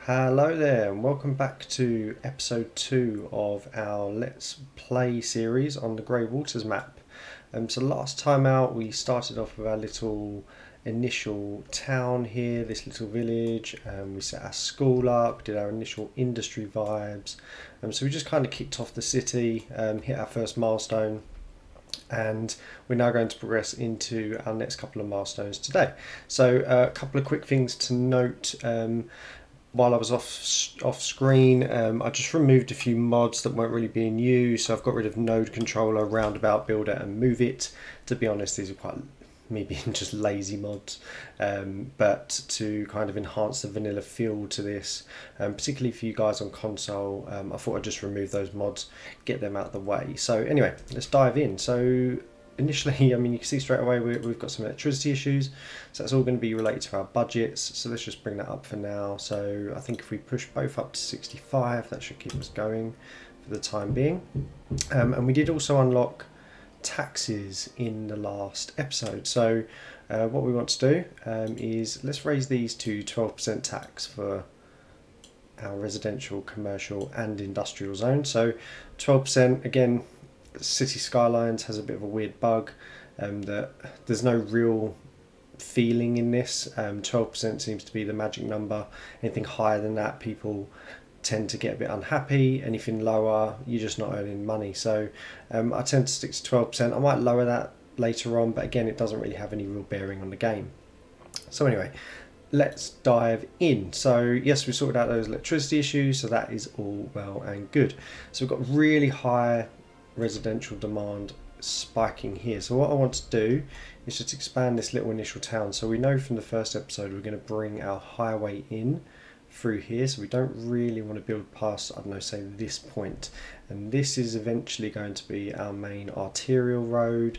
Hello there, and welcome back to episode 2 of our Let's Play series on the Grey Waters map. So last time out we started off with our little initial town here, this little village, we set our school up, did our initial industry vibes, so we just kind of kicked off the city, hit our first milestone, and we're now going to progress into our next couple of milestones today. So a couple of quick things to note. While I was off screen, I just removed a few mods that weren't really being used. So I've got rid of node controller, roundabout builder, and move it. To be honest, these are quite me being just lazy mods, but to kind of enhance the vanilla feel to this, particularly for you guys on console, I thought I'd just remove those mods, get them out of the way. So anyway, let's dive in. So initially, I mean, you can see straight away we've got some electricity issues, so that's all going to be related to our budgets. So let's just bring that up for now. So I think if we push both up to 65, that should keep us going for the time being. And we did also unlock taxes in the last episode. So what we want to do is let's raise these to 12% tax for our residential, commercial and industrial zone. So 12%, again, City Skylines has a bit of a weird bug, that there's no real feeling in this. 12% seems to be the magic number. Anything higher than that, people tend to get a bit unhappy. Anything lower, you're just not earning money. So I tend to stick to 12%. I might lower that later on, but again, it doesn't really have any real bearing on the game. So anyway, let's dive in. So yes, we sorted out those electricity issues, so that is all well and good. So we've got really high residential demand spiking here. So what I want to do is just expand this little initial town. So we know from the first episode we're going to bring our highway in through here, so we don't really want to build past, I don't know, say this point, and this is eventually going to be our main arterial road,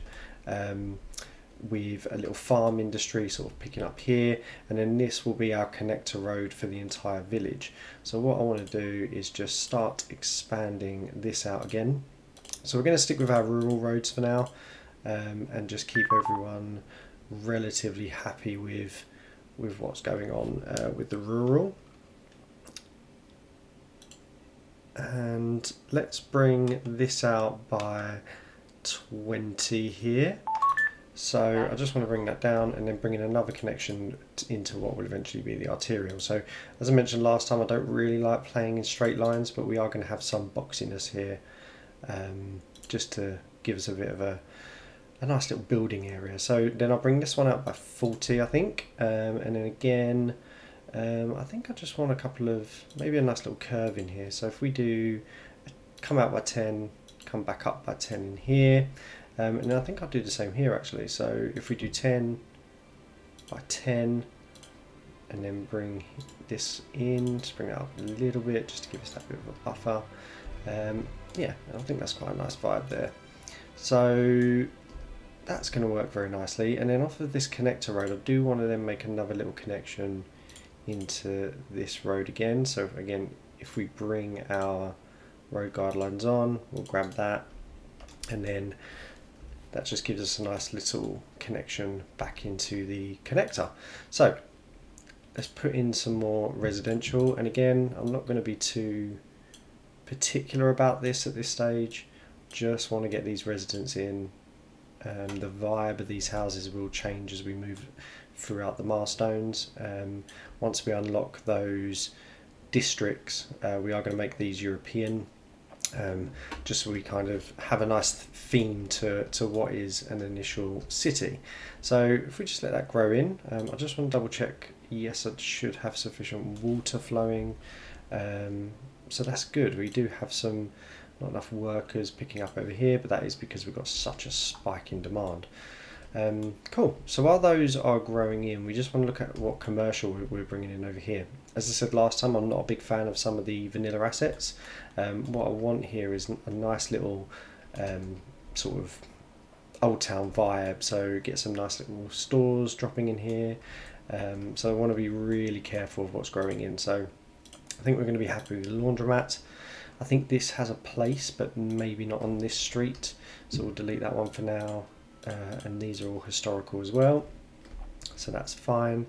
with a little farm industry sort of picking up here, and then this will be our connector road for the entire village. So what I want to do is just start expanding this out again. So we're going to stick with our rural roads for now, and just keep everyone relatively happy with what's going on with the rural. And let's bring this out by 20 here. So I just want to bring that down and then bring in another connection into what will eventually be the arterial. So as I mentioned last time, I don't really like playing in straight lines, but we are going to have some boxiness here, just to give us a bit of a nice little building area. So then I'll bring this one out by 40, I think, and then again, I think I just want a couple of, maybe a nice little curve in here. So if we do come out by 10, come back up by 10 in here, and then I think I'll do the same here actually. So if we do 10 by 10, and then bring this in, just bring it up a little bit, just to give us that bit of a buffer. Yeah, I think that's quite a nice vibe there. So that's going to work very nicely. And then off of this connector road, I do want to then make another little connection into this road again. So again, if we bring our road guidelines on, we'll grab that, and then that just gives us a nice little connection back into the connector. So let's put in some more residential, and again, I'm not going to be too particular about this at this stage, just want to get these residents in. The vibe of these houses will change as we move throughout the milestones. Once we unlock those districts, we are going to make these European, just so we kind of have a nice theme to what is an initial city. So if we just let that grow in, I just want to double check, yes, I should have sufficient water flowing, so that's good. We do have not enough workers picking up over here, but that is because we've got such a spike in demand. Cool. So while those are growing in, we just want to look at what commercial we're bringing in over here. As I said last time, I'm not a big fan of some of the vanilla assets. What I want here is a nice little sort of old town vibe, so get some nice little stores dropping in here. So I want to be really careful of what's growing in. So I think we're going to be happy with the laundromat. I think this has a place, but maybe not on this street, so we'll delete that one for now. And these are all historical as well, so that's fine.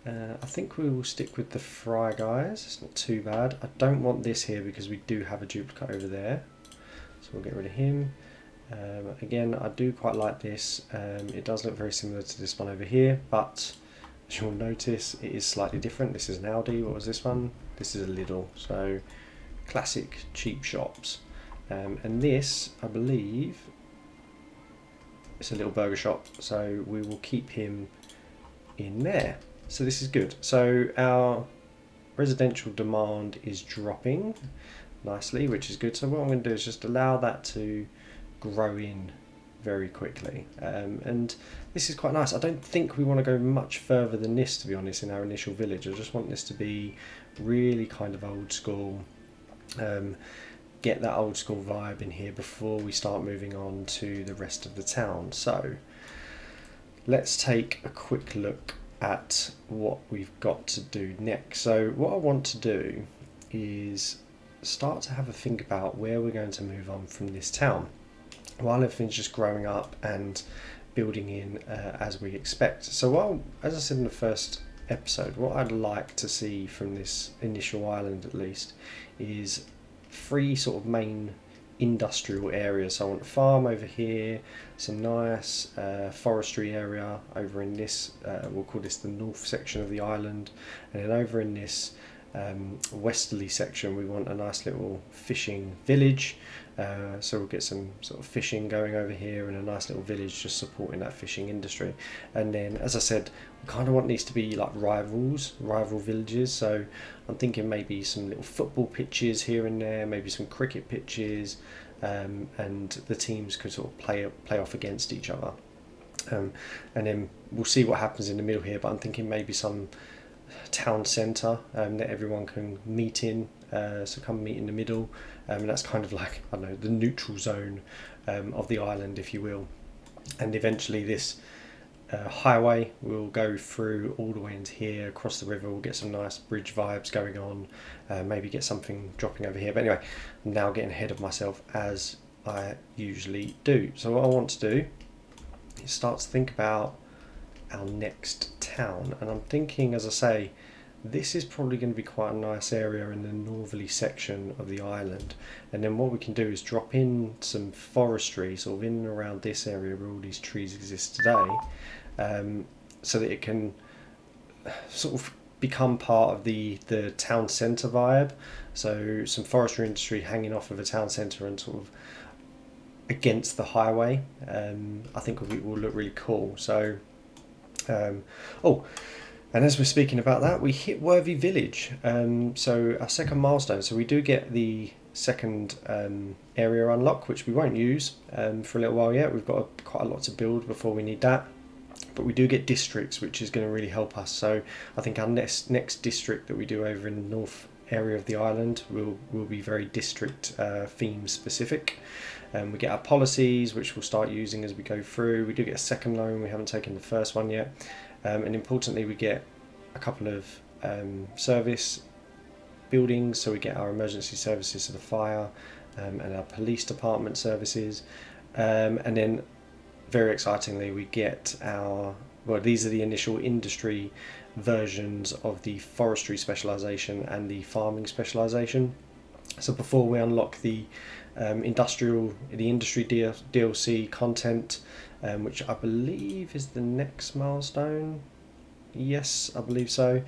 I think we will stick with the fry guys. It's not too bad. I don't want this here because we do have a duplicate over there, so we'll get rid of him. Again, I do quite like this. It does look very similar to this one over here, but as you'll notice, it is slightly different. This is an Aldi. What was this one? This is a Lidl. So classic cheap shops. And this, I believe, it's a little burger shop. So we will keep him in there. So this is good. So our residential demand is dropping nicely, which is good. So what I'm going to do is just allow that to grow in very quickly, and this is quite nice. I don't think we want to go much further than this, to be honest, in our initial village. I just want this to be really kind of old school, get that old school vibe in here before we start moving on to the rest of the town. So let's take a quick look at what we've got to do next. So what I want to do is start to have a think about where we're going to move on from this town while everything's just growing up and building in as we expect. So as I said in the first episode, what I'd like to see from this initial island at least is 3 sort of main industrial areas. So I want a farm over here, some nice forestry area over in this, we'll call this the north section of the island, and then over in this westerly section we want a nice little fishing village, so we'll get some sort of fishing going over here and a nice little village just supporting that fishing industry. And then, as I said, we kind of want these to be like rival villages, so I'm thinking maybe some little football pitches here and there, maybe some cricket pitches, and the teams could sort of play off against each other, and then we'll see what happens in the middle here, but I'm thinking maybe some town centre that everyone can meet in, so come meet in the middle, and that's kind of like, I don't know, the neutral zone of the island, if you will. And eventually this highway will go through all the way into here, across the river. We'll get some nice bridge vibes going on, maybe get something dropping over here. But anyway, I'm now getting ahead of myself as I usually do. So what I want to do is start to think about our next town, and I'm thinking, as I say, this is probably going to be quite a nice area in the northerly section of the island, and then what we can do is drop in some forestry sort of in and around this area where all these trees exist today, so that it can sort of become part of the town centre vibe. So some forestry industry hanging off of a town centre and sort of against the highway, I think will look really cool. So and as we're speaking about that, we hit Worthy Village, so our second milestone. So we do get the second area unlock, which we won't use for a little while yet. We've got quite a lot to build before we need that, but we do get districts, which is going to really help us. So I think our next district that we do over in the north area of the island will be very district theme specific. We get our policies, which we'll start using as we go through. We do get a second loan, we haven't taken the first one yet, and importantly we get a couple of service buildings. So we get our emergency services, so the fire, and our police department services, and then very excitingly we get these are the initial industry versions of the forestry specialisation and the farming specialisation. So before we unlock the industry DLC content, which I believe is the next milestone. Yes, I believe so.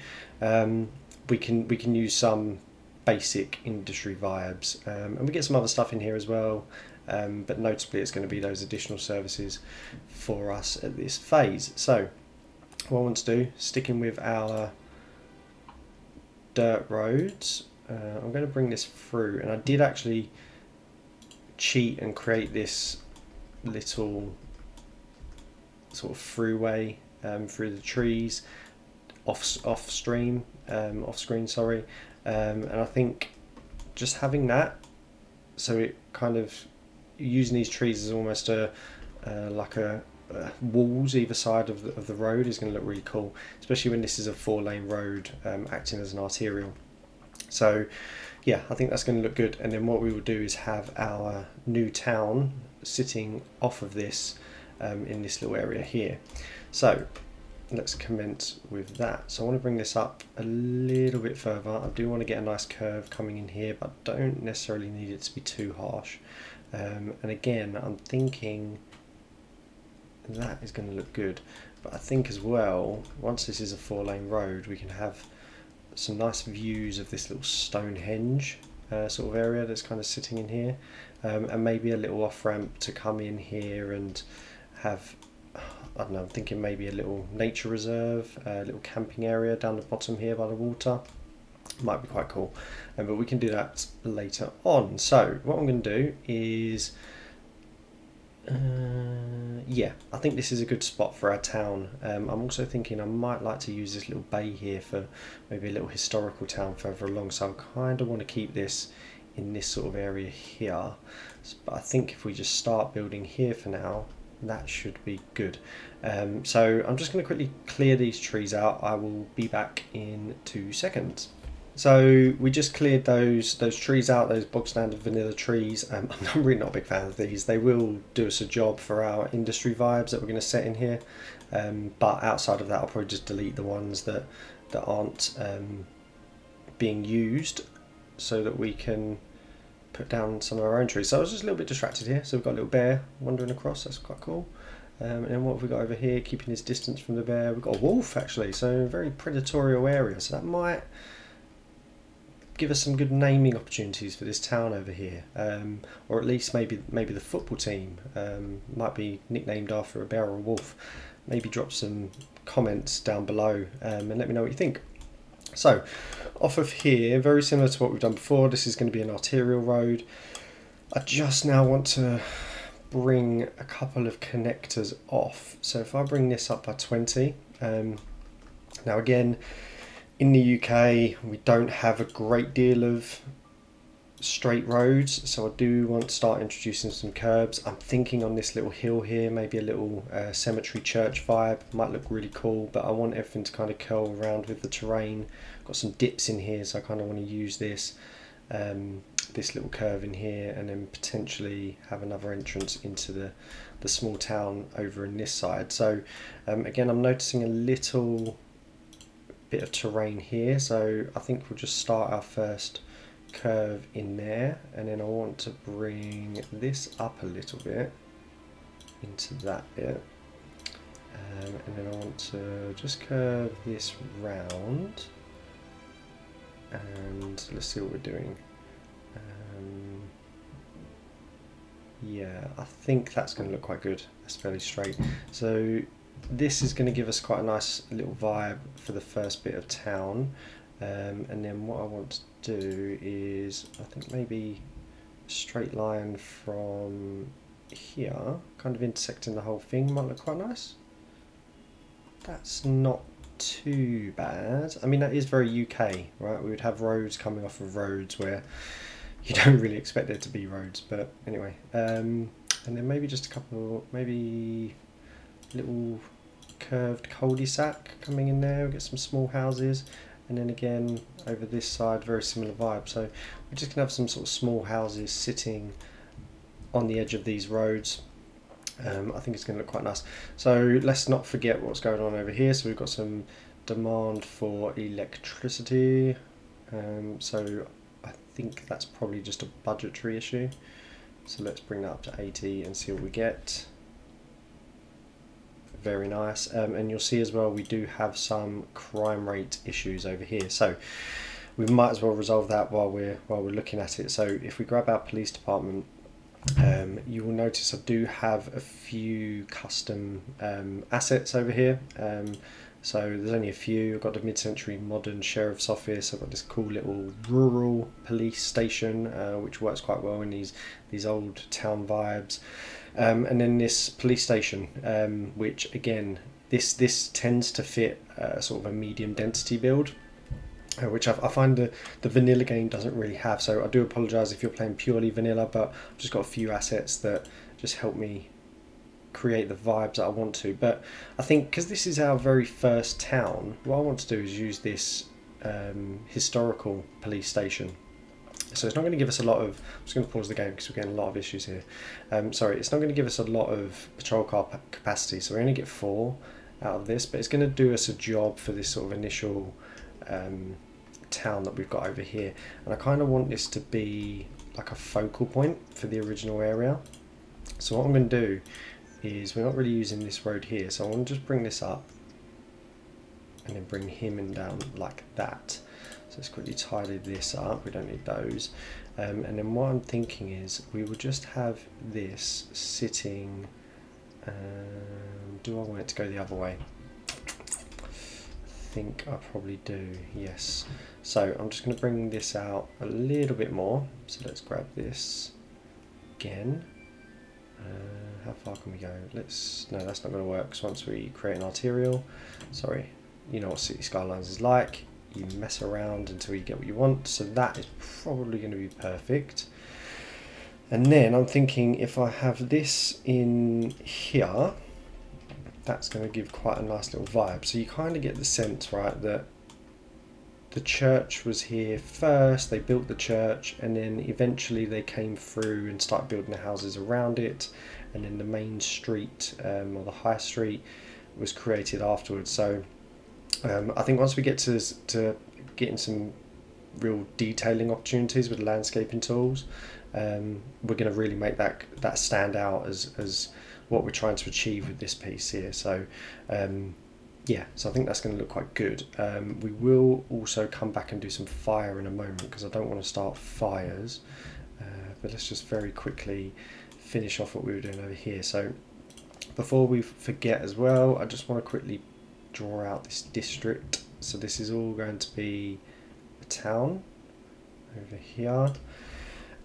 We can use some basic industry vibes, and we get some other stuff in here as well. But notably, it's going to be those additional services for us at this phase. So what I want to do, sticking with our dirt roads, I'm going to bring this through, and I did actually cheat and create this little sort of throughway through the trees off screen, sorry, and I think just having that, so it kind of using these trees as almost like a walls either side of the road is going to look really cool, especially when this is a 4-lane road acting as an arterial. So yeah, I think that's going to look good. And then what we will do is have our new town sitting off of this in this little area here. So let's commence with that. So I want to bring this up a little bit further. I do want to get a nice curve coming in here, but I don't necessarily need it to be too harsh. And again, I'm thinking that is going to look good, but I think as well, once this is a 4-lane road, we can have some nice views of this little Stonehenge sort of area that's kind of sitting in here, and maybe a little off ramp to come in here and have, I don't know, I'm thinking maybe a little nature reserve, a little camping area down the bottom here by the water. Might be quite cool, but we can do that later on. So what I'm going to do is yeah, I think this is a good spot for our town. I'm also thinking I might like to use this little bay here for maybe a little historical town further along, so I kind of want to keep this in this sort of area here, but I think if we just start building here for now, that should be good. So I'm just going to quickly clear these trees out. I will be back in 2 seconds. So we just cleared those trees out, those bog standard vanilla trees. I'm really not a big fan of these. They will do us a job for our industry vibes that we're going to set in here. But outside of that, I'll probably just delete the ones that aren't being used, so that we can put down some of our own trees. So I was just a little bit distracted here. So we've got a little bear wandering across. That's quite cool. And then what have we got over here? Keeping his distance from the bear. We've got a wolf actually. So a very predatorial area. So that might give us some good naming opportunities for this town over here, or at least maybe the football team might be nicknamed after a bear or a wolf. Maybe drop some comments down below and let me know what you think. So off of here, very similar to what we've done before, this is going to be an arterial road. I just now want to bring a couple of connectors off. So if I bring this up by 20, now again, in the UK, we don't have a great deal of straight roads, so I do want to start introducing some curbs. I'm thinking on this little hill here, maybe a little cemetery church vibe. Might look really cool, but I want everything to kind of curl around with the terrain. Got some dips in here, so I kind of want to use this this little curve in here, and then potentially have another entrance into the small town over in this side. So again, I'm noticing a little bit of terrain here, so I think we'll just start our first curve in there, and then I want to bring this up a little bit into that bit, and then I want to just curve this round, and let's see what we're doing. Yeah, I think that's going to look quite good. That's fairly straight. So this is going to give us quite a nice little vibe for the first bit of town, and then what I want to do is, I think maybe a straight line from here, kind of intersecting the whole thing, might look quite nice. That's not too bad. I mean, that is very UK, right? We would have roads coming off of roads where you don't really expect there to be roads, but anyway. And then maybe just a couple, maybe little curved cul-de-sac coming in there. We get some small houses, and then again over this side, very similar vibe. So we're just gonna have some sort of small houses sitting on the edge of these roads. I think it's going to look quite nice. So let's not forget what's going on over here. So we've got some demand for electricity. So I think that's probably just a budgetary issue. So let's bring that up to 80 and see what we get. Very nice. And you'll see as well, we do have some crime rate issues over here. So we might as well resolve that while we're looking at it. So if we grab our police department, you will notice I do have a few custom assets over here. So there's only a few. I've got the mid-century modern sheriff's office. I've got this cool little rural police station, which works quite well in these old town vibes. And then this police station, which again, this tends to fit sort of a medium density build, which I find the vanilla game doesn't really have. So I do apologise if you're playing purely vanilla, but I've just got a few assets that just help me create the vibes that I want to. But I think because this is our very first town, what I want to do is use this historical police station. So it's not going to give us a lot of, I'm just going to pause the game because we're getting a lot of issues here. Sorry, it's not going to give us a lot of patrol car capacity, so we only get 4. out of this, but it's going to do us a job for this sort of initial town that we've got over here. And I kind of want this to be like a focal point for the original area. So what I'm going to do is, we're not really using this road here, so I want to just bring this up and then bring him in down like that. So let's quickly tidy this up, we don't need those. And then what I'm thinking is, we will just have this sitting, do I want it to go the other way? I think I probably do, yes. So I'm just going to bring this out a little bit more. So let's grab this again. How far can we go? No, that's not going to work, because once we create an arterial, sorry, you know what City Skylines is like, you mess around until you get what you want. So that is probably going to be perfect. And then I'm thinking, if I have this in here, that's going to give quite a nice little vibe. So you kind of get the sense, right, that the church was here first, they built the church, and then eventually they came through and started building the houses around it, and then the main street, or the high street, was created afterwards. So I think once we get to getting some real detailing opportunities with the landscaping tools, we're going to really make that stand out as what we're trying to achieve with this piece here. So yeah, so I think that's going to look quite good. We will also come back and do some fire in a moment, because I don't want to start fires, but let's just very quickly finish off what we were doing over here. So before we forget as well, I just want to quickly draw out this district. So this is all going to be a town over here.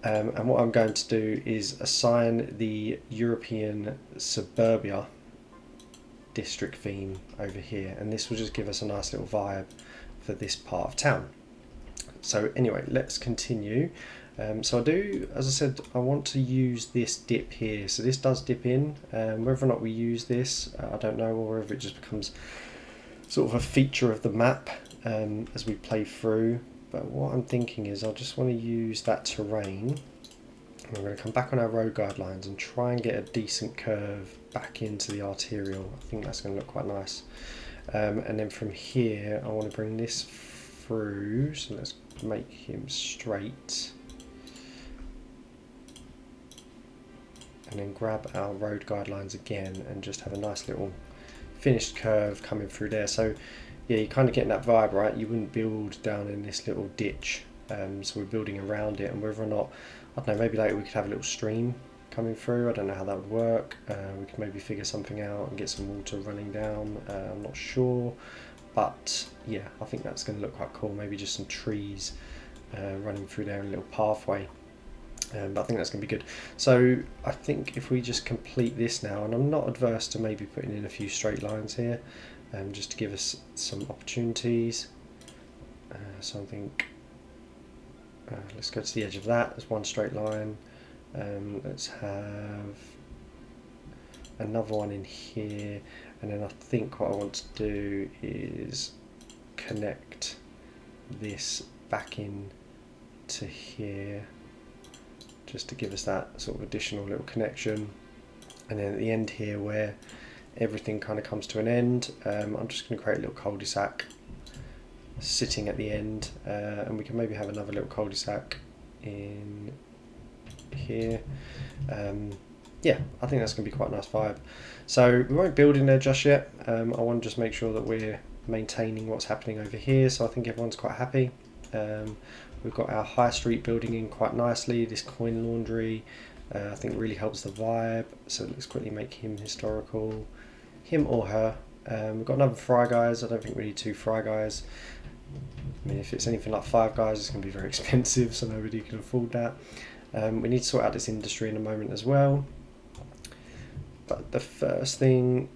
And what I'm going to do is assign the European suburbia district theme over here, and this will just give us a nice little vibe for this part of town. So anyway, let's continue. So I do, as I said, I want to use this dip here. So this does dip in. Whether or not we use this, I don't know, or whether it just becomes sort of a feature of the map as we play through. But what I'm thinking is, I just want to use that terrain. I'm going to come back on our road guidelines and try and get a decent curve back into the arterial. I think that's going to look quite nice. And then from here, I want to bring this through. So let's make him straight. And then grab our road guidelines again and just have a nice little finished curve coming through there. So yeah, you're kind of getting that vibe, right? You wouldn't build down in this little ditch. So we're building around it, and whether or not, I don't know, maybe later we could have a little stream coming through. I don't know how that would work. We could maybe figure something out and get some water running down. I'm not sure, but yeah, I think that's going to look quite cool. Maybe just some trees running through there in a little pathway. But I think that's going to be good. So I think if we just complete this now, and I'm not adverse to maybe putting in a few straight lines here, just to give us some opportunities. So I think let's go to the edge of that. There's one straight line. Let's have another one in here, and then I think what I want to do is connect this back in to here, just to give us that sort of additional little connection. And then at the end here, where everything kind of comes to an end, I'm just going to create a little cul-de-sac sitting at the end, and we can maybe have another little cul-de-sac in here. Yeah, I think that's going to be quite a nice vibe. So we won't build in there just yet. I want to just make sure that we're maintaining what's happening over here, so I think everyone's quite happy. We've got our high street building in quite nicely. This coin laundry I think really helps the vibe. So let's quickly make him historical, him or her. We've got another fry guys. I don't think we need 2 fry guys. I mean, if it's anything like 5 guys, it's going to be very expensive, so nobody can afford that. We need to sort out this industry in a moment as well. But the first thing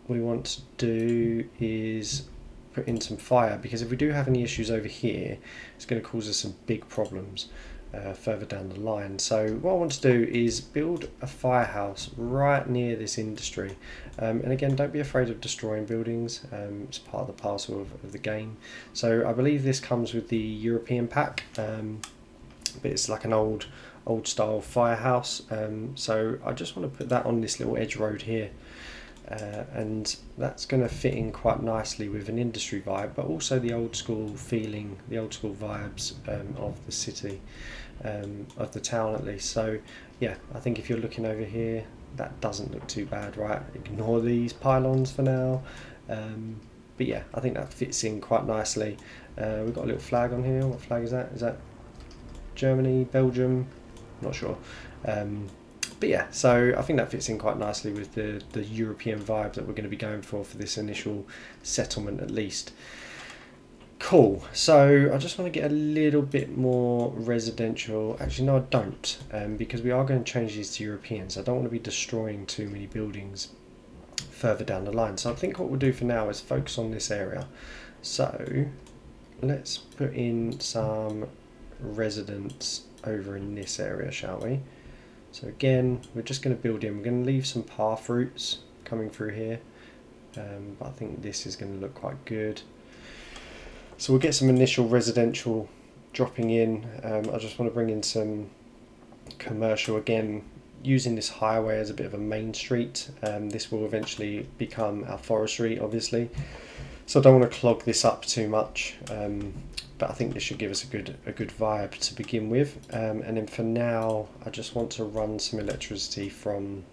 we want to do is put in some fire, because if we do have any issues over here, it's going to cause us some big problems further down the line. So what I want to do is build a firehouse right near this industry, and again, don't be afraid of destroying buildings. It's part of the parcel of the game. So I believe this comes with the European pack, but it's like an old style firehouse. So I just want to put that on this little edge road here. and that's going to fit in quite nicely with an industry vibe, but also the old school feeling, the old school vibes of the city, of the town at least. So yeah, I think if you're looking over here, that doesn't look too bad, right? Ignore these pylons for now. But yeah, I think that fits in quite nicely. We've got a little flag on here. What flag is that? Is that Germany, Belgium? Not sure. But yeah, so I think that fits in quite nicely with the European vibe that we're going to be going for this initial settlement at least. Cool, so I just want to get a little bit more residential. Actually, no, I don't, because we are going to change these to Europeans. I don't want to be destroying too many buildings further down the line. So I think what we'll do for now is focus on this area. So let's put in some residents over in this area, shall we? So again, we're just going to build in. We're going to leave some path routes coming through here, but I think this is going to look quite good. So we'll get some initial residential dropping in. I just want to bring in some commercial again, using this highway as a bit of a main street. This will eventually become our forestry, obviously. So I don't want to clog this up too much, but I think this should give us a good vibe to begin with. And then for now, I just want to run some electricity from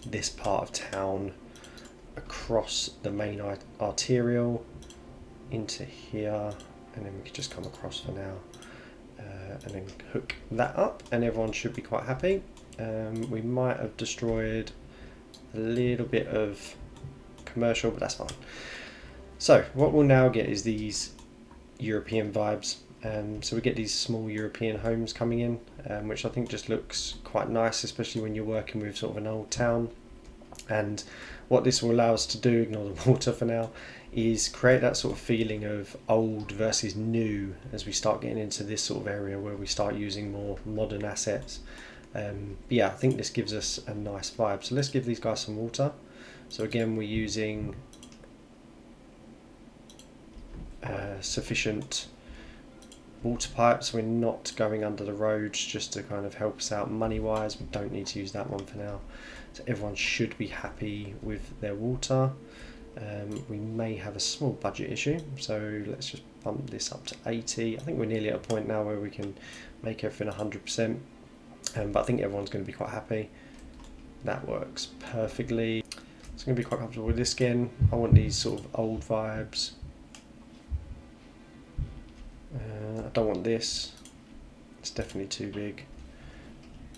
this part of town across the main arterial into here, and then we could just come across for now, and then hook that up, and everyone should be quite happy. We might have destroyed a little bit of commercial, but that's fine. So what we'll now get is these European vibes. So we get these small European homes coming in, which I think just looks quite nice, especially when you're working with sort of an old town. And what this will allow us to do, ignore the water for now, is create that sort of feeling of old versus new as we start getting into this sort of area where we start using more modern assets. But yeah, I think this gives us a nice vibe. So let's give these guys some water. So again, we're using sufficient water pipes. We're not going under the roads, just to kind of help us out money wise. We don't need to use that one for now. So everyone should be happy with their water. We may have a small budget issue, so let's just bump this up to 80. I think we're nearly at a point now where we can make everything 100%, but I think everyone's going to be quite happy. That works perfectly. So I'm going to be quite comfortable with this again. I want these sort of old vibes. I don't want this. It's definitely too big.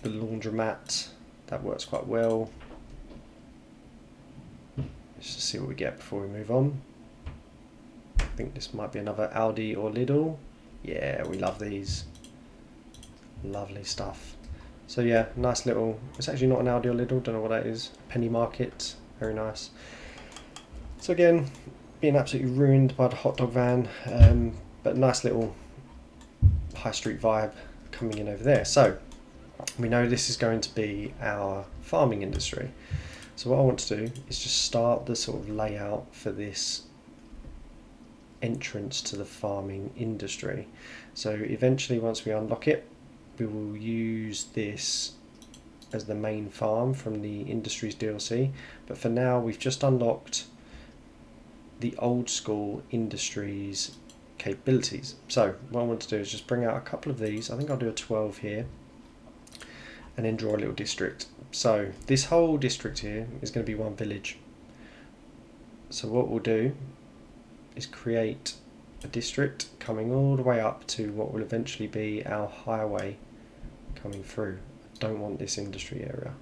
The laundromat, that works quite well. Let's just see what we get before we move on. I think this might be another Aldi or Lidl. Yeah, we love these. Lovely stuff. So yeah, nice little, it's actually not an Aldi or Lidl, don't know what that is. Penny market, very nice. So again, being absolutely ruined by the hot dog van, but nice little high street vibe coming in over there. So we know this is going to be our farming industry. So what I want to do is just start the sort of layout for this entrance to the farming industry. So eventually, once we unlock it, we will use this as the main farm from the Industries DLC. But for now, we've just unlocked the old school Industries capabilities. So what I want to do is just bring out a couple of these. I think I'll do a 12 here, and then draw a little district. So this whole district here is going to be one village. So what we'll do is create a district coming all the way up to what will eventually be our highway coming through. I don't want this industry area,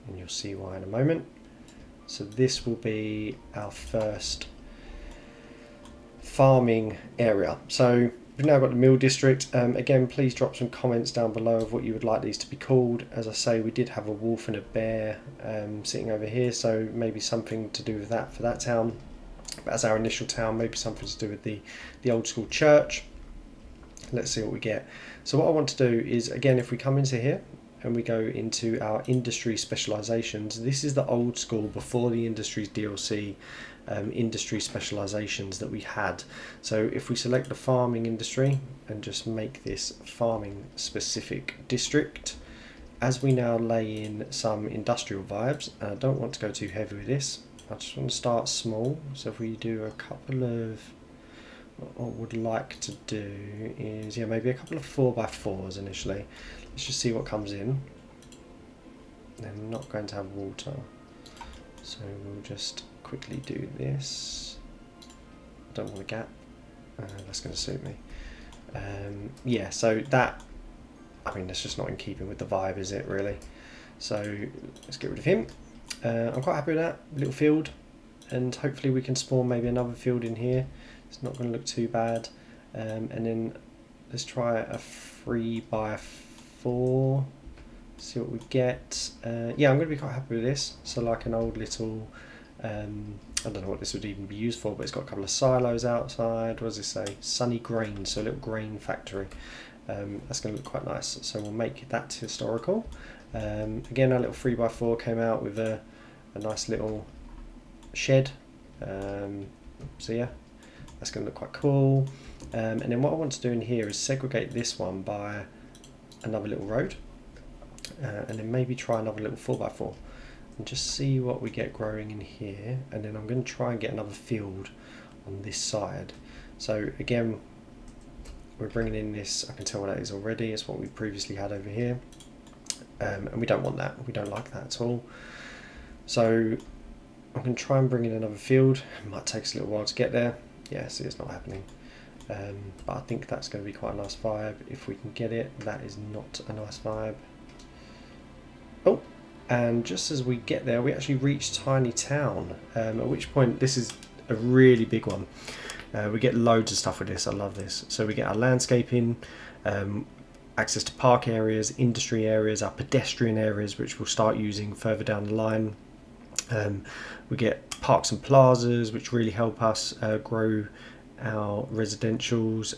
and you'll see why in a moment. So this will be our first farming area. So we've now got the mill district. Again, please drop some comments down below of what you would like these to be called. As I say, we did have a wolf and a bear sitting over here, so maybe something to do with that for that town. But as our initial town, maybe something to do with the old school church. Let's see what we get. So what I want to do is, again, if we come into here and we go into our industry specializations, this is the old school before the Industries DLC industry specializations that we had. So if we select the farming industry and just make this farming specific district, as we now lay in some industrial vibes, and I don't want to go too heavy with this, I just want to start small. So if we do a couple of, what I would like to do is, yeah, maybe a couple of 4x4s initially. Let's just see what comes in. They're not going to have water, so we'll just quickly do this. I don't want a gap. That's going to suit me. Yeah, so that, I mean, that's just not in keeping with the vibe, is it, really? So let's get rid of him. I'm quite happy with that little field, and hopefully we can spawn maybe another field in here. It's not going to look too bad. And then let's try a 3x4. See what we get. Yeah, I'm going to be quite happy with this. So like an old little, I don't know what this would even be used for, but it's got a couple of silos outside. What does it say? Sunny Grain, so a little grain factory. That's going to look quite nice. So we'll make that historical. Again, our little 3x4 came out with a nice little shed. So yeah, that's going to look quite cool. And then what I want to do in here is segregate this one by another little road. And then maybe try another little 4x4 and just see what we get growing in here. And then I'm going to try and get another field on this side. So again, we're bringing in this, I can tell what that is already, it's what we previously had over here. And we don't want that, we don't like that at all. So I'm going to try and bring in another field. It might take us a little while to get there. Yeah, see, it's not happening. But I think that's going to be quite a nice vibe if we can get it. That is not a nice vibe. Oh, and just as we get there, we actually reach Tiny Town, at which point this is a really big one. We get loads of stuff with this. I love this. So we get our landscaping, access to park areas, industry areas, our pedestrian areas, which we'll start using further down the line. We get parks and plazas, which really help us grow our residentials.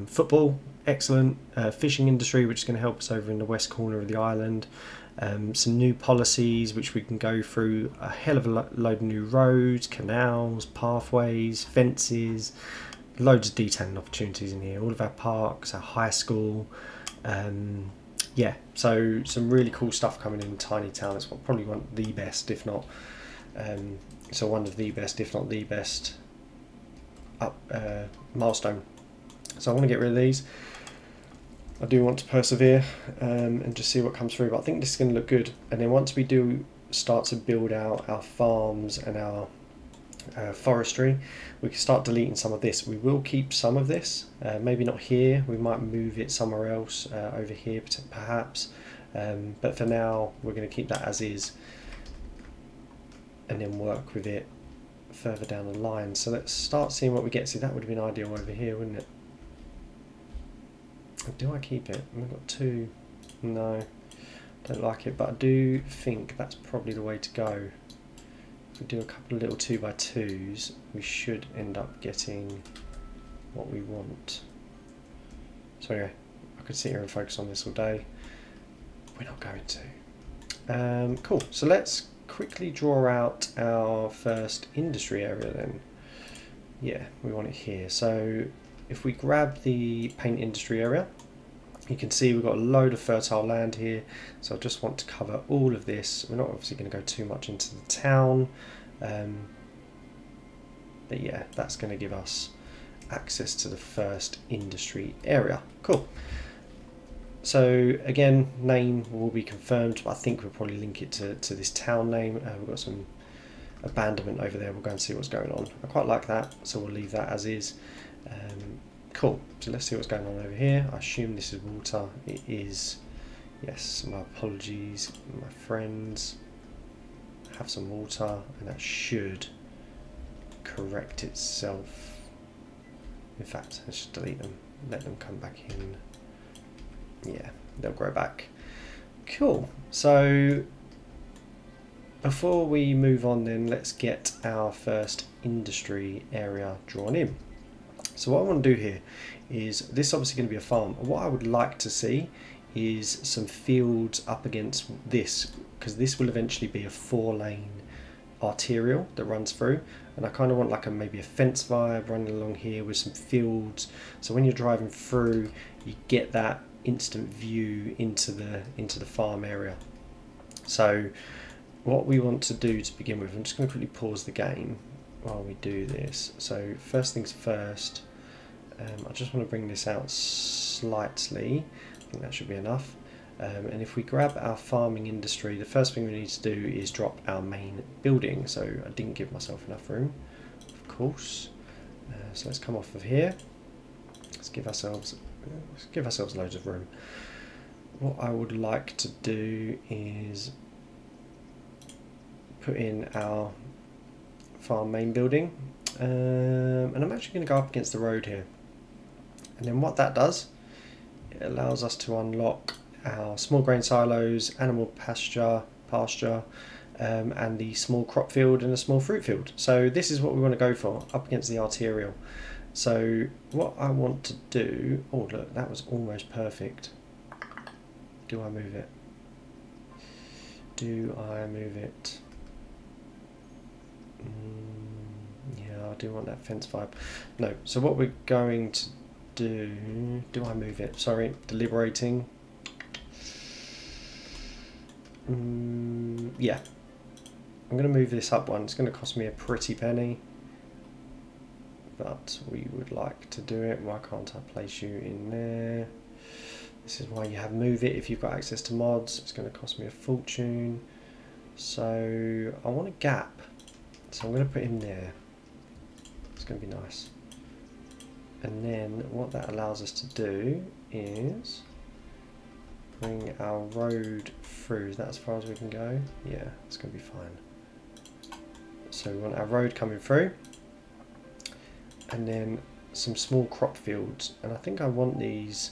Football, excellent. Fishing industry, which is going to help us over in the west corner of the island. Some new policies which we can go through, a hell of a load of new roads, canals, pathways, fences, loads of detailing opportunities in here, all of our parks, our high school. Yeah, so some really cool stuff coming in Tiny Town. It's probably one of the best, if not so one of the best, if not the best milestone. So I want to get rid of these. I do want to persevere and just see what comes through, but I think this is going to look good. And then once we do start to build out our farms and our forestry, we can start deleting some of this. We will keep some of this, maybe not here, we might move it somewhere else, over here perhaps, but for now we're going to keep that as is and then work with it further down the line. So let's start seeing what we get. See, that would have been ideal over here, wouldn't it? Do I keep it? We've got two. No, don't like it, but I do think that's probably the way to go. If we do a couple of little 2x2s, we should end up getting what we want. So anyway, I could sit here and focus on this all day. We're not going to. Cool, so let's quickly draw out our first industry area then. Yeah, we want it here. So if we grab the paint industry area, you can see we've got a load of fertile land here. So I just want to cover all of this. We're not obviously going to go too much into the town, but yeah, that's going to give us access to the first industry area. Cool. So again, name will be confirmed, but I think we'll probably link it to this town name. We've got some abandonment over there. We'll go and see what's going on. I quite like that, so we'll leave that as is. Cool, so let's see what's going on over here. I assume this is water. It is. Yes, my apologies, my friends. Have some water, and that should correct itself. In fact, let's just delete them, let them come back in. Yeah, they'll grow back. Cool, so before we move on then, let's get our first industry area drawn in. So what I want to do here is, this is obviously going to be a farm. What I would like to see is some fields up against this, because this will eventually be a 4-lane arterial that runs through, and I kind of want like maybe a fence vibe running along here with some fields, so when you're driving through you get that instant view into the farm area. So what we want to do to begin with, I'm just going to quickly pause the game while we do this. So first things first, I just want to bring this out slightly. I think that should be enough. And if we grab our farming industry, the first thing we need to do is drop our main building. So I didn't give myself enough room, of course. So let's come off of here. Let's give ourselves loads of room. What I would like to do is put in our farm main building, and I'm actually going to go up against the road here. And then what that does, it allows us to unlock our small grain silos, animal pasture, and the small crop field and a small fruit field. So this is what we want to go for, up against the arterial. So what I want to do, oh look, that was almost perfect. Do I move it? Do I move it? Yeah, I do want that fence vibe. No, so what we're going to do I move it? Sorry, deliberating. Yeah, I'm going to move this up one. It's going to cost me a pretty penny, but we would like to do it. Why can't I place you in there? This is why you have move it if you've got access to mods. It's going to cost me a fortune. So I want a gap, so I'm going to put him there. It's going to be nice. And then what that allows us to do is bring our road through. Is that as far as we can go? Yeah, it's going to be fine. So we want our road coming through, and then some small crop fields. And I think I want these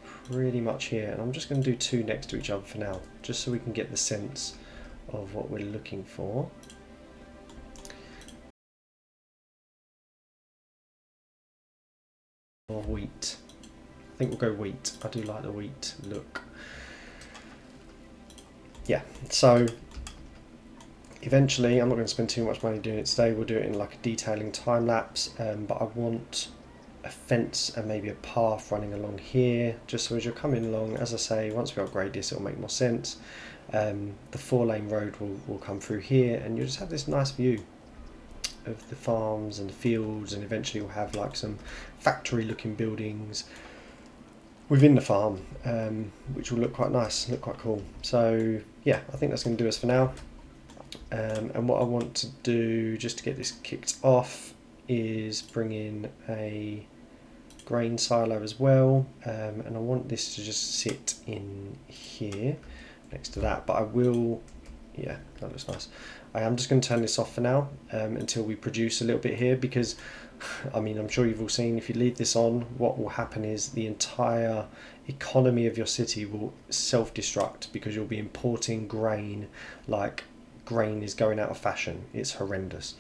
pretty much here. And I'm just going to do two next to each other for now, just so we can get the sense of what we're looking for. Or wheat. I think we'll go wheat. I do like the wheat look. Yeah, so eventually, I'm not going to spend too much money doing it today. We'll do it in like a detailing time lapse, but I want a fence and maybe a path running along here, just so as you're coming along, as I say, once we upgrade this, it'll make more sense. The 4-lane road will come through here, and you'll just have this nice view of the farms and the fields, and eventually you'll have like some factory looking buildings within the farm, which will look quite nice, look quite cool. So yeah, I think that's going to do us for now. And what I want to do just to get this kicked off is bring in a grain silo as well, and I want this to just sit in here next to that, but I will, yeah, that looks nice. I am just going to turn this off for now, until we produce a little bit here, because I mean, I'm sure you've all seen, if you leave this on, what will happen is the entire economy of your city will self-destruct, because you'll be importing grain like grain is going out of fashion. It's horrendous.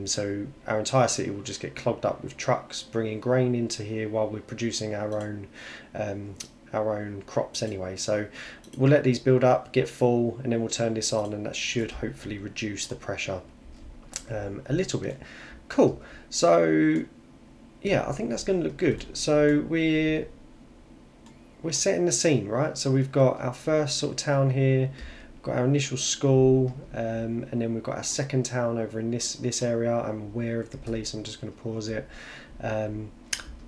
So our entire city will just get clogged up with trucks bringing grain into here while we're producing our own crops anyway. So we'll let these build up, get full, and then we'll turn this on, and that should hopefully reduce the pressure a little bit. Cool. So yeah, I think that's going to look good. So we're setting the scene, right? So we've got our first sort of town here, we've got our initial school, and then we've got our second town over in this area. I'm aware of the police, I'm just going to pause it.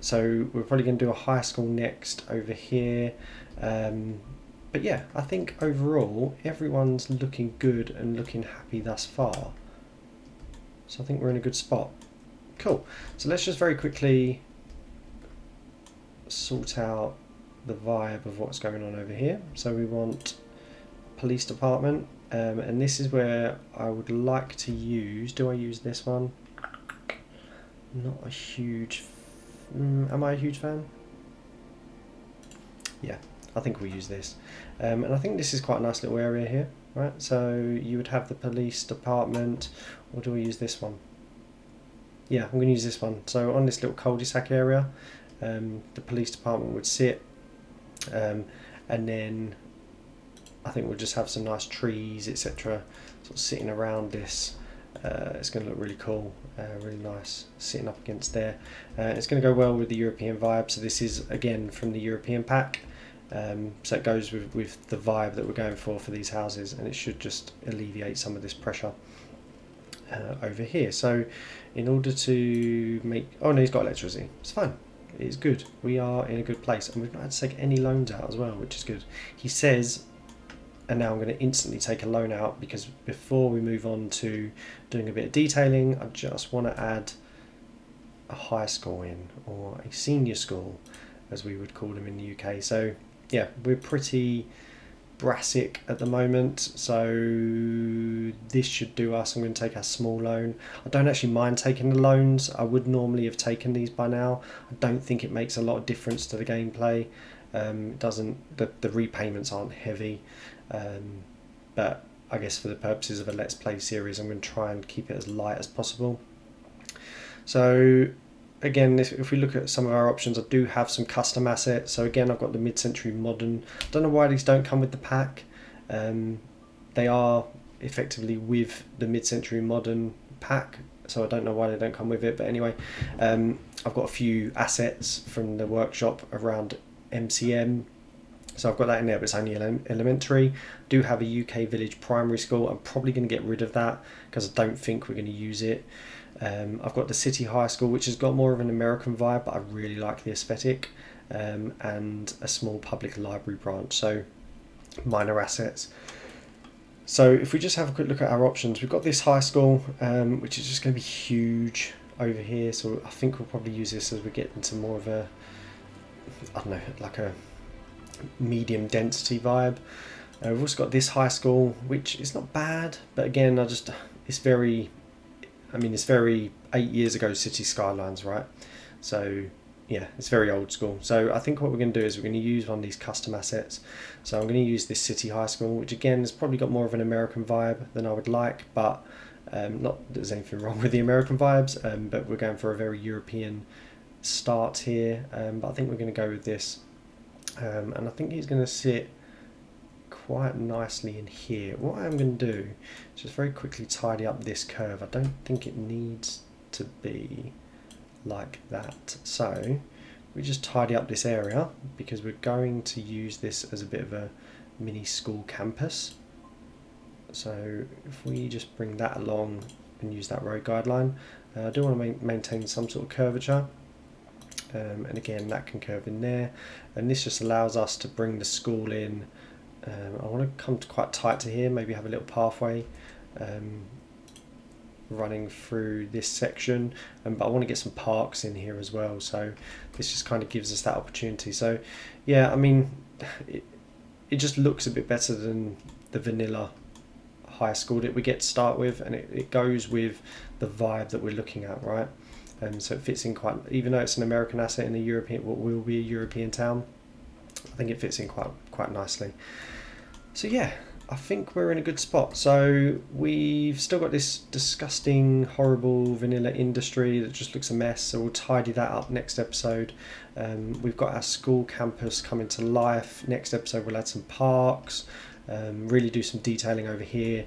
So we're probably going to do a high school next over here. But yeah, I think overall everyone's looking good and looking happy thus far. So I think we're in a good spot. Cool. So let's just very quickly sort out the vibe of what's going on over here. So we want police department, and this is where I would like to use, do I use this one? Not a huge, am I a huge fan? Yeah, I think we'll use this. And I think this is quite a nice little area here, right? So you would have the police department, or do we use this one? Yeah, I'm going to use this one. So on this little cul-de-sac area, the police department would sit, and then I think we'll just have some nice trees, etc., sort of sitting around this It's going to look really cool, really nice sitting up against there. It's going to go well with the European vibe, so this is again from the European pack, so it goes with the vibe that we're going for these houses, and it should just alleviate some of this pressure over here. So in order to make, oh no, he's got electricity, it's fine, it's good, we are in a good place, and we've not had to take any loans out as well, which is good. He says, and now I'm going to instantly take a loan out, because before we move on to doing a bit of detailing, I just want to add a high school in, or a senior school as we would call them in the UK. So yeah, we're pretty brassic at the moment, so this should do us. I'm going to take a small loan. I don't actually mind taking the loans. I would normally have taken these by now. I don't think it makes a lot of difference to the gameplay. It doesn't, the repayments aren't heavy, but I guess for the purposes of a Let's Play series, I'm going to try and keep it as light as possible. So again, if we look at some of our options, I do have some custom assets. So again, I've got the mid-century modern. I don't know why these don't come with the pack. They are effectively with the mid-century modern pack, so I don't know why they don't come with it. But anyway, I've got a few assets from the workshop around MCM. So I've got that in there, but it's only elementary. Do have a UK village primary school. I'm probably going to get rid of that because I don't think we're going to use it. I've got the city high school, which has got more of an American vibe, but I really like the aesthetic, and a small public library branch. So minor assets. So if we just have a quick look at our options, we've got this high school, which is just going to be huge over here. So I think we'll probably use this as we get into more of a, I don't know, like a medium density vibe. We've also got this high school, which is not bad, but again, it's very 8 years ago city skylines, right? So yeah, it's very old school. So I think what we're going to do is we're going to use one of these custom assets. So I'm going to use this city high school, which again has probably got more of an American vibe than I would like, but not that there's anything wrong with the American vibes, but we're going for a very European start here. But I think we're going to go with this. And I think he's going to sit quite nicely in here. What I'm going to do is just very quickly tidy up this curve. I don't think it needs to be like that. So we just tidy up this area because we're going to use this as a bit of a mini school campus. So if we just bring that along and use that road guideline, I do want to maintain some sort of curvature. And again, that can curve in there, and this just allows us to bring the school in. I want to come quite tight to here, maybe have a little pathway running through this section, but I want to get some parks in here as well, so this just kind of gives us that opportunity. So yeah, I mean, it just looks a bit better than the vanilla high school that we get to start with, and it goes with the vibe that we're looking at, right? So it fits in quite, even though it's an American asset in a European, what will be a European town, I think it fits in quite nicely. So yeah, I think we're in a good spot. So we've still got this disgusting, horrible vanilla industry that just looks a mess, so we'll tidy that up next episode. We've got our school campus coming to life. Next episode we'll add some parks, really do some detailing over here.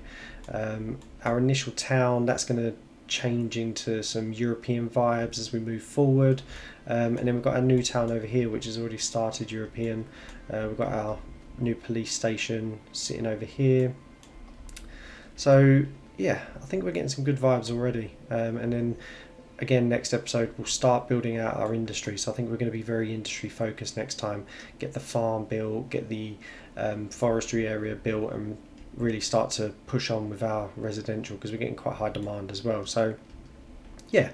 Our initial town, that's going to change into some European vibes as we move forward, and then we've got our new town over here, which has already started European. We've got our new police station sitting over here. So yeah, I think we're getting some good vibes already, and then again next episode we'll start building out our industry. So I think we're going to be very industry focused next time, get the farm built, get the forestry area built, and really start to push on with our residential, because we're getting quite high demand as well. So yeah,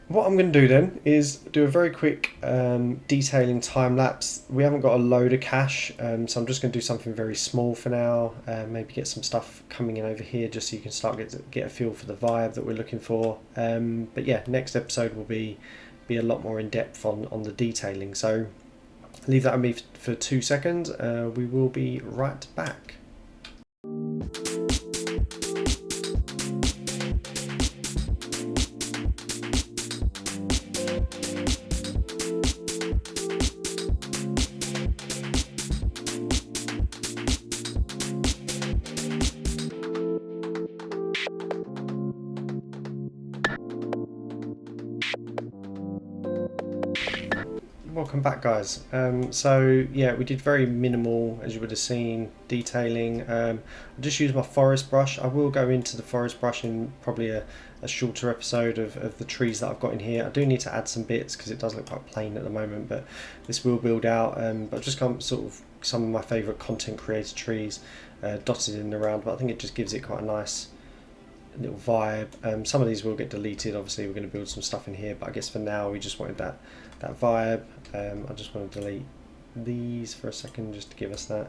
what I'm going to do then is do a very quick detailing time lapse. We haven't got a load of cash, so I'm just going to do something very small for now. Maybe get some stuff coming in over here just so you can start get a feel for the vibe that we're looking for. But yeah, next episode will be a lot more in depth on the detailing. So leave that with me for 2 seconds. We will be right back. welcome back, guys. So yeah, we did very minimal, as you would have seen, detailing. I just used my forest brush. I will go into the forest brush in probably a shorter episode of the trees that I've got in here. I do need to add some bits because it does look quite plain at the moment, but this will build out. But I've just got sort of some of my favourite content creator trees dotted in and around, but I think it just gives it quite a nice little vibe. Some of these will get deleted, obviously we're going to build some stuff in here, but I guess for now we just wanted that vibe. I just want to delete these for a second just to give us that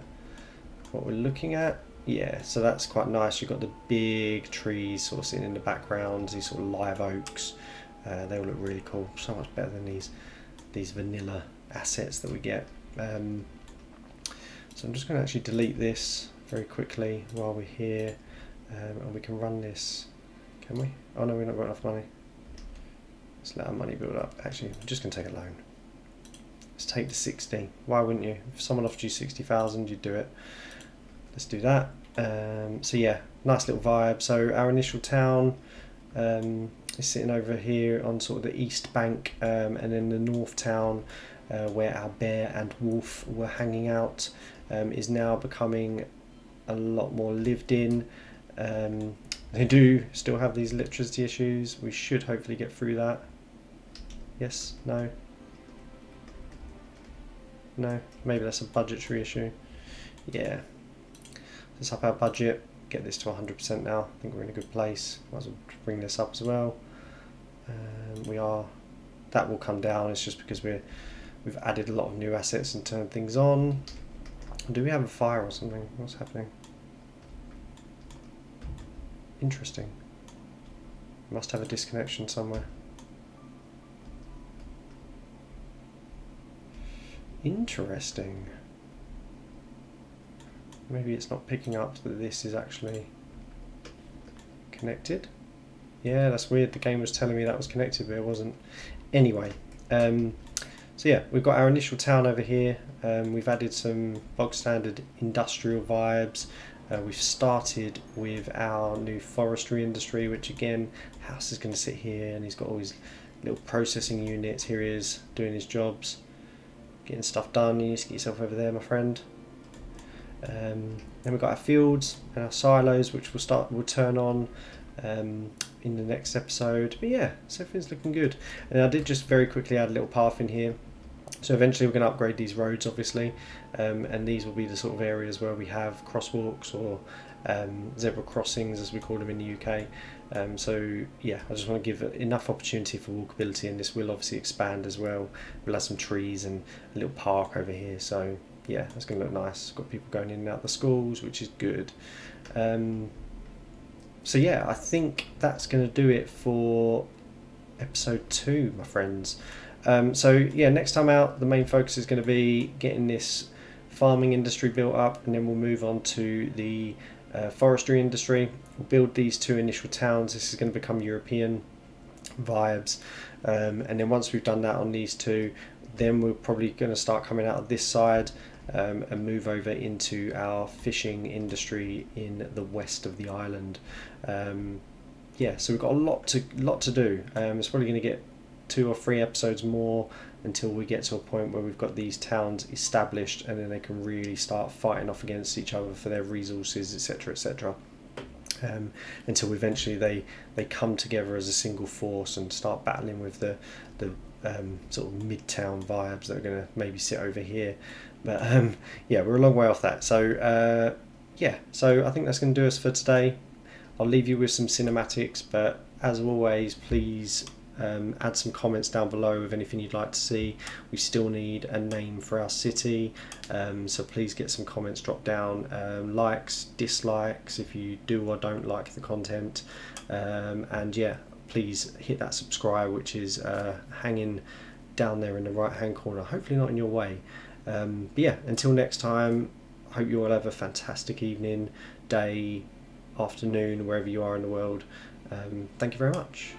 what we're looking at. Yeah, so that's quite nice. You've got the big trees sort of sitting in the background, these sort of live oaks. They all look really cool, so much better than these vanilla assets that we get. So I'm just going to actually delete this very quickly while we're here. And we can run this, can we? Oh no, we're not got enough money. Let's let our money build up. Actually, I'm just going to take a loan. Let's take the 60. Why wouldn't you? If someone offered you 60,000, you'd do it. Let's do that. So yeah, nice little vibe. So our initial town is sitting over here on sort of the east bank, and then the north town, where our bear and wolf were hanging out, is now becoming a lot more lived in. They do still have these electricity issues. We should hopefully get through that. Yes? No? No? Maybe that's a budgetary issue. Yeah. Let's up our budget. Get this to 100% now. I think we're in a good place. Might as well bring this up as well. We are. That will come down. It's just because we've added a lot of new assets and turned things on. Do we have a fire or something? What's happening? Interesting. Must have a disconnection somewhere. Interesting. Maybe it's not picking up that this is actually connected. Yeah, that's weird. The game was telling me that was connected, but it wasn't. Anyway, so yeah, we've got our initial town over here. We've added some bog standard industrial vibes. We've started with our new forestry industry, which again, House is going to sit here and he's got all his little processing units. Here he is doing his jobs, getting stuff done. You need to get yourself over there, my friend. Then we've got our fields and our silos, which we'll turn on in the next episode. But yeah, so everything's looking good. And I did just very quickly add a little path in here. So eventually we're going to upgrade these roads, obviously, and these will be the sort of areas where we have crosswalks or zebra crossings, as we call them in the UK. So yeah, I just want to give enough opportunity for walkability, and this will obviously expand as well. We'll have some trees and a little park over here, so yeah, that's going to look nice. Got people going in and out the schools, which is good. So yeah, I think that's going to do it for episode 2, my friends. So yeah, next time out, the main focus is going to be getting this farming industry built up, and then we'll move on to the forestry industry. We'll build these 2 initial towns. This is going to become European vibes, and then once we've done that on these 2, then we're probably going to start coming out of this side and move over into our fishing industry in the west of the island. Yeah, so we've got a lot to do. It's probably going to get 2 or 3 episodes more until we get to a point where we've got these towns established, and then they can really start fighting off against each other for their resources, etc., etc. Until eventually they come together as a single force and start battling with the sort of mid-town vibes that are going to maybe sit over here. But yeah, we're a long way off that. So yeah, so I think that's going to do us for today. I'll leave you with some cinematics, but as always, please add some comments down below with anything you'd like to see. We still need a name for our city, so please get some comments dropped down, likes, dislikes if you do or don't like the content, and yeah, please hit that subscribe, which is hanging down there in the right hand corner, hopefully not in your way. But yeah, until next time, I hope you all have a fantastic evening, day, afternoon, wherever you are in the world. Thank you very much.